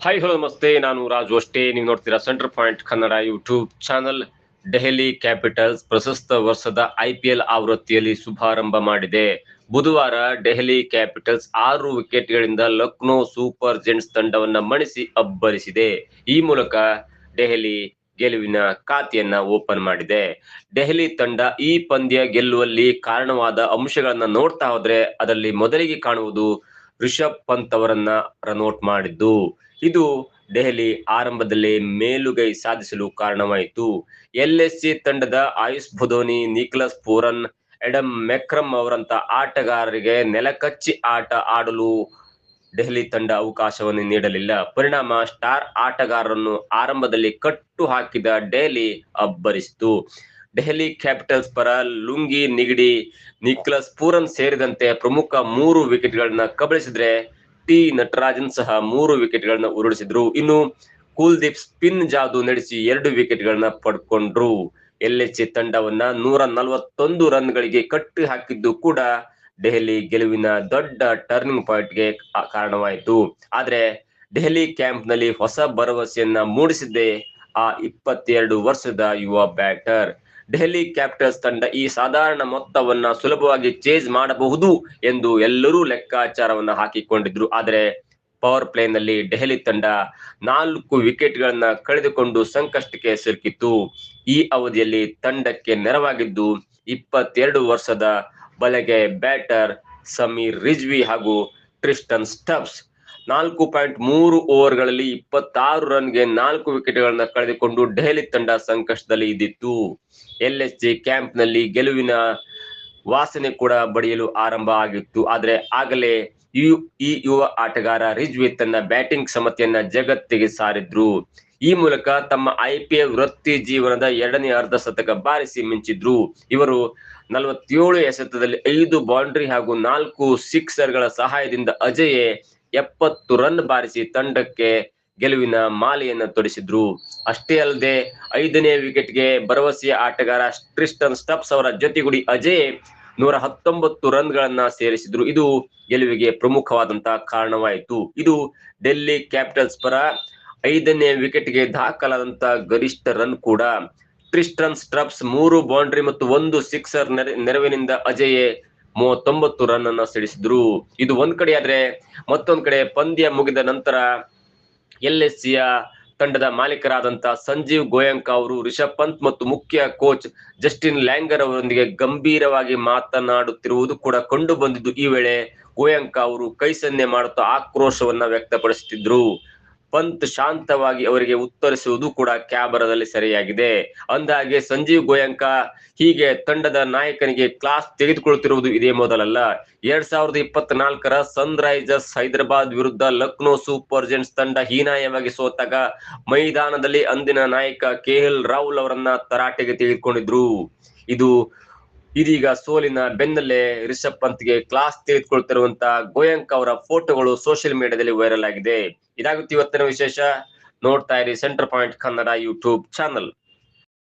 Hi hello ನಮಸ್ತೆ, ನಾನು ರಾಜು ಅಷ್ಟೇ. ನೀವು ನೋಡ್ತೀರಾ centre point Kannada YouTube channel. Delhi Capitals ಪ್ರಶಸ್ತ ವರ್ಷದ ಐಪಿಎಲ್ ಆವೃತ್ತಿಯಲ್ಲಿ ಶುಭಾರಂಭ ಮಾಡಿದೆ. ಬುಧವಾರ ದೆಹಲಿ ಕ್ಯಾಪಿಟಲ್ಸ್ 6 ವಿಕೆಟ್ಗಳಿಂದ ಲಕ್ನೋ ಸೂಪರ್ ಜೆಂಟ್ಸ್ ತಂಡವನ್ನ ಮಣಿಸಿ ಅಬ್ಬರಿಸಿದೆ. ಈ ಮೂಲಕ ದೆಹಲಿ ಗೆಲುವಿನ ಖಾತೆಯನ್ನ ಓಪನ್ ಮಾಡಿದೆ. ದೆಹಲಿ ತಂಡ ಈ ಪಂದ್ಯ ಗೆಲ್ಲುವಲ್ಲಿ ಕಾರಣವಾದ ಅಂಶಗಳನ್ನ ನೋಡ್ತಾ ಹೋದ್ರೆ ಅದರಲ್ಲಿ ಮೊದಲಿಗೆ ಕಾಣುವುದು ರಿಷಬ್ ಪಂತ್ ಅವರನ್ನ ರನ್ಔಟ್ ಮಾಡಿದ್ದು. ಇದು ದೆಹಲಿ ಆರಂಭದಲ್ಲೇ ಮೇಲುಗೈ ಸಾಧಿಸಲು ಕಾರಣವಾಯಿತು. ಎಲ್ಎಸ್ಸಿ ತಂಡದ ಆಯುಷ್ ಬುಧೋನಿ, ನಿಕೋಲಸ್ ಪೂರನ್, ಎಡಮ್ ಮೆಕ್ರಮ್ ಅವರಂತ ಆಟಗಾರರಿಗೆ ನೆಲಕಚ್ಚಿ ಆಟ ಆಡಲು ದೆಹಲಿ ತಂಡ ಅವಕಾಶವನ್ನು ನೀಡಲಿಲ್ಲ. ಪರಿಣಾಮ ಸ್ಟಾರ್ ಆಟಗಾರರನ್ನು ಆರಂಭದಲ್ಲಿ ಕಟ್ಟು ಹಾಕಿದ ದೆಹಲಿ ಅಬ್ಬರಿಸಿತು. ದೆಹಲಿ ಕ್ಯಾಪಿಟಲ್ಸ್ ಪರ ಲುಂಗಿ ನಿಗಡಿ, ನಿಕೋಲಸ್ ಪೂರನ್ ಸೇರಿದಂತೆ ಪ್ರಮುಖ 3 ವಿಕೆಟ್ಗಳನ್ನ ಕಬಳಿಸಿದ್ರೆ ಟಿ ನಟರಾಜನ್ ಸಹ 3 ವಿಕೆಟ್ಗಳನ್ನ ಉರುಳಿಸಿದ್ರು. ಇನ್ನು ಕುಲ್ದೀಪ್ ಸ್ಪಿನ್ ಜಾದು ನಡೆಸಿ 2 ವಿಕೆಟ್ಗಳನ್ನ ಪಡ್ಕೊಂಡ್ರು. ಎಲ್ಎಸ್ಸಿ ತಂಡವನ್ನ 141 ರನ್ಗಳಿಗೆ ಕಟ್ಟಿ ಹಾಕಿದ್ದು ಕೂಡ ದೆಹಲಿ ಗೆಲುವಿನ ದೊಡ್ಡ ಟರ್ನಿಂಗ್ ಪಾಯಿಂಟ್ಗೆ ಕಾರಣವಾಯಿತು. ಆದ್ರೆ ದೆಹಲಿ ಕ್ಯಾಂಪ್ ನಲ್ಲಿ ಹೊಸ ಭರವಸೆಯನ್ನ ಮೂಡಿಸಿದ್ದೆ ಆ 22 ವರ್ಷದ ಯುವ ಬ್ಯಾಟರ್. ದೆಹಲಿ ಕ್ಯಾಪಿಟಲ್ಸ್ ತಂಡ ಈ ಸಾಧಾರಣ ಮೊತ್ತವನ್ನ ಸುಲಭವಾಗಿ ಚೇಸ್ ಮಾಡಬಹುದು ಎಂದು ಎಲ್ಲರೂ ಲೆಕ್ಕಾಚಾರವನ್ನ ಹಾಕಿಕೊಂಡಿದ್ರು. ಆದರೆ ಪವರ್ ಪ್ಲೇ ನಲ್ಲಿ ದೆಹಲಿ ತಂಡ 4 ವಿಕೆಟ್ಗಳನ್ನ ಕಳೆದುಕೊಂಡು ಸಂಕಷ್ಟಕ್ಕೆ ಸಿಲುಕಿತ್ತು. ಈ ಅವಧಿಯಲ್ಲಿ ತಂಡಕ್ಕೆ ನೆರವಾಗಿದ್ದು 22 ವರ್ಷದ ಬಲಗೈ ಬ್ಯಾಟರ್ ಸಮೀರ್ ರಿಜ್ವಿ ಹಾಗೂ ಟ್ರಿಸ್ಟನ್ ಸ್ಟಬ್ಸ್. 4.3 ಓವರ್ಗಳಲ್ಲಿ 26 ರನ್ಗೆ 4 ವಿಕೆಟ್ಗಳನ್ನ ಕಳೆದುಕೊಂಡು ದೆಹಲಿ ತಂಡ ಸಂಕಷ್ಟದಲ್ಲಿ ಇದ್ದಿತ್ತು. ಎಲ್ಎಸ್ಸಿ ಕ್ಯಾಂಪ್ ನಲ್ಲಿ ಗೆಲುವಿನ ವಾಸನೆ ಕೂಡ ಬಡಿಯಲು ಆರಂಭ ಆಗಿತ್ತು. ಆದ್ರೆ ಆಗಲೇ ಈ ಯುವ ಆಟಗಾರ ರಿಜ್ವಿ ತನ್ನ ಬ್ಯಾಟಿಂಗ್ ಕ್ಷಮತೆಯನ್ನ ಜಗತ್ತಿಗೆ ಸಾರಿದ್ರು. ಈ ಮೂಲಕ ತಮ್ಮ ಐಪಿಎಲ್ ವೃತ್ತಿ ಜೀವನದ 2ನೇ ಅರ್ಧ ಶತಕ ಬಾರಿಸಿ ಮಿಂಚಿದ್ರು. ಇವರು 47 ಎಸೆತದಲ್ಲಿ 5 ಬೌಂಡ್ರಿ ಹಾಗೂ 4 ಸಿಕ್ಸರ್ಗಳ ಸಹಾಯದಿಂದ ಅಜೇಯ 70 ರನ್ ಬಾರಿಸಿ ತಂಡಕ್ಕೆ ಗೆಲುವಿನ ಮಾಲೆಯನ್ನು ತೊಡಿಸಿದ್ರು. ಅಷ್ಟೇ ಅಲ್ಲದೆ 5ನೇ ವಿಕೆಟ್ಗೆ ಭರವಸೆಯ ಆಟಗಾರ ಟ್ರಿಸ್ಟನ್ ಸ್ಟಬ್ಸ್ ಅವರ ಜೊತೆಗೂಡಿ ಅಜೇಯ್ 119 ರನ್ಗಳನ್ನ ಸೇರಿಸಿದ್ರು. ಇದು ಗೆಲುವಿಗೆ ಪ್ರಮುಖವಾದಂತಹ ಕಾರಣವಾಯಿತು. ಇದು ಡೆಲ್ಲಿ ಕ್ಯಾಪಿಟಲ್ಸ್ ಪರ 5ನೇ ವಿಕೆಟ್ಗೆ ದಾಖಲಾದಂತ ಗರಿಷ್ಠ ರನ್ ಕೂಡ. ಟ್ರಿಸ್ಟನ್ ಸ್ಟಬ್ಸ್ 3 ಬೌಂಡ್ರಿ ಮತ್ತು 1 ಸಿಕ್ಸರ್ ನೆರವಿನಿಂದ ಅಜೇಯ್ 39 ರನ್ ಅನ್ನ ಸಿಡಿಸಿದ್ರು. ಇದು ಒಂದ್ ಕಡೆ ಆದ್ರೆ ಮತ್ತೊಂದ್ ಕಡೆ ಪಂದ್ಯ ಮುಗಿದ ನಂತರ ಎಲ್ಎಸ್ಸಿಯ ತಂಡದ ಮಾಲೀಕರಾದಂತ ಸಂಜೀವ್ ಗೋಯಂಕ ಅವರು ರಿಷಬ್ ಪಂತ್ ಮತ್ತು ಮುಖ್ಯ ಕೋಚ್ ಜಸ್ಟಿನ್ ಲ್ಯಾಂಗರ್ ಅವರೊಂದಿಗೆ ಗಂಭೀರವಾಗಿ ಮಾತನಾಡುತ್ತಿರುವುದು ಕೂಡ ಕಂಡು ಬಂದಿದ್ದು. ಈ ವೇಳೆ ಗೋಯಂಕ ಅವರು ಕೈ ಸನ್ನೆ ಮಾಡುತ್ತಾ ಆಕ್ರೋಶವನ್ನ ವ್ಯಕ್ತಪಡಿಸುತ್ತಿದ್ರು. ಪಂತ್ ಶಾಂತವಾಗಿ ಅವರಿಗೆ ಉತ್ತರಿಸುವುದು ಕೂಡ ಕ್ಯಾಮರಾದಲ್ಲಿ ಸರಿಯಾಗಿದೆ. ಅಂದಹಾಗೆ ಸಂಜೀವ್ ಗೋಯಂಕ ಹೀಗೆ ತಂಡದ ನಾಯಕನಿಗೆ ಕ್ಲಾಸ್ ತೆಗೆದುಕೊಳ್ಳುತ್ತಿರುವುದು ಇದೇ ಮೊದಲಲ್ಲ. 2024ರ ಸನ್ ರೈಸರ್ಸ್ ಹೈದರಾಬಾದ್ ವಿರುದ್ಧ ಲಕ್ನೋ ಸೂಪರ್ ಜೆಂಟ್ಸ್ ತಂಡ ಹೀನಾಯವಾಗಿ ಸೋತಾಗ ಮೈದಾನದಲ್ಲಿ ಅಂದಿನ ನಾಯಕ ಕೆಎಲ್ ರಾಹುಲ್ ಅವರನ್ನ ತರಾಟೆಗೆ ತೆಗೆದುಕೊಂಡಿದ್ರು. ಇದೀಗ ಸೋಲಿನ ಬೆನ್ನಲ್ಲೇ ರಿಷಬ್ ಪಂತ್ಗೆ ಕ್ಲಾಸ್ ತೆಗೆದುಕೊಳ್ತಿರುವಂತ ಗೋಯಂಕ ಅವರ ಫೋಟೋಗಳು ಸೋಷಿಯಲ್ ಮೀಡಿಯಾದಲ್ಲಿ ವೈರಲ್ ಆಗಿದೆ. ಇದಾಗುತ್ತೆ ಇವತ್ತಿನ ವಿಶೇಷ. ನೋಡ್ತಾ ಇರಿ centre point Kannada YouTube channel.